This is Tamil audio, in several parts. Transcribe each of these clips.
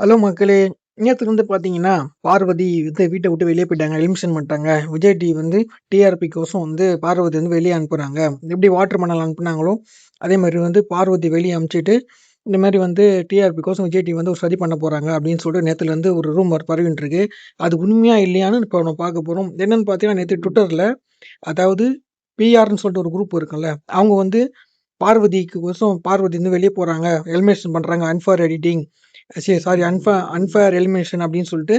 ஹலோ மக்களே! நேத்து வந்து பார்த்தீங்கன்னா, பார்வதி வந்து வீட்ட விட்டு வெளிய போயிட்டாங்க. எலிமினேஷன் பண்ணிட்டாங்க. விஜய் டிவி வந்து டிஆர்பிக்கோசம் வந்து பார்வதி வந்து வெளிய அனுப்புறாங்க. எப்படி வாட்டர் மெலன் அனுப்புனாங்களோ, அதே மாரி வந்து பார்வதி வெளிய அனுப்பிச்சுட்டு, இந்த மாரி வந்து டிஆர்பிக்கோசம் விஜய் டிவி வந்து ஒரு சதி பண்ண போறாங்க அப்படின்னு சொல்லிட்டு நேத்துலருந்து ஒரு ரூமர் பரவிட்டு இருக்கு. அது உண்மையா இல்லையான்னு இப்ப நம்ம பார்க்க போறோம். என்னன்னு பார்த்தீங்கன்னா, நேத்து ட்விட்டர்ல அதாவது பிஆர்ன்னு சொல்லிட்டு ஒரு குரூப் இருக்குல்ல, அவங்க வந்து பார்வதி வந்து வெளிய போறாங்க. எலிமினேஷன் பண்றாங்க. Unfair editing sorry unfair elimination அப்படின்னு சொல்லிட்டு,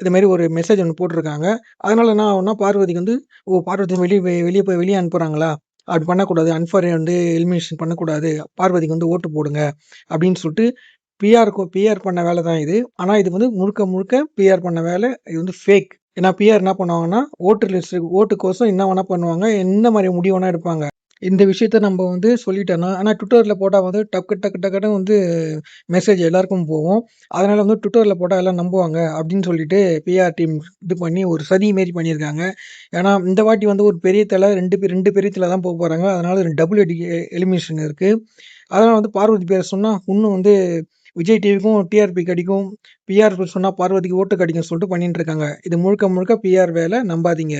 இது மாரி ஒரு மெசேஜ் ஒண்ணு போட்டுருக்காங்க. அதனால என்ன ஆகும்னா, பார்வதிக்கு வந்து, ஓ! பார்வதி வெளிய போய் வெளிய அனுப்புறாங்களா? அப்படி பண்ணக்கூடாது. அன்ஃபேர் வந்து எலிமினேஷன் பண்ணக்கூடாது. பார்வதிக்கு வந்து ஓட்டு போடுங்க. அப்படின்னு சொல்லிட்டு பிஆர் பண்ண வேலை தான் இது. ஆனா இது வந்து முழுக்க முழுக்க பிஆர் பண்ண வேலை. இது வந்து ஃபேக். ஏன்னா பிஆர் என்ன பண்ணுவாங்கன்னா, ஓட்டுக்கோசம் என்ன வேணா பண்ணுவாங்க. என்ன மாரி முடிவு வேணா எடுப்பாங்க. இந்த விஷயத்த நம்ம வந்து சொல்லிட்டோன்னா, ஆனா ட்விட்டர்ல போட்டா வந்து டக்குன்னு வந்து மெசேஜ் எல்லாருக்கும் போகும். அதனால வந்து ட்விட்டர்ல போட்டா எல்லாம் நம்புவாங்க அப்படின்னு சொல்லிட்டு பிஆர் டீம் இது பண்ணி ஒரு சதி மாரி பண்ணியிருக்காங்க. ஏன்னா இந்த வாட்டி வந்து ஒரு பெரிய தல 2 பெரிய தல தான் போறாங்க. அதனால டபுள் எலிமினேஷன் இருக்கு. அதனால வந்து பார்வதி பேர சொன்னா இன்னும் வந்து விஜய் டிவிக்கும் டிஆர்பி கிடைக்கும். பிஆர் சொன்னா பார்வதிக்கு ஓட்டு கிடைக்கும்னு சொல்லிட்டு பண்ணிட்டு இருக்காங்க. இது முழுக்க முழுக்க பிஆர் வேல நம்பாதீங்க.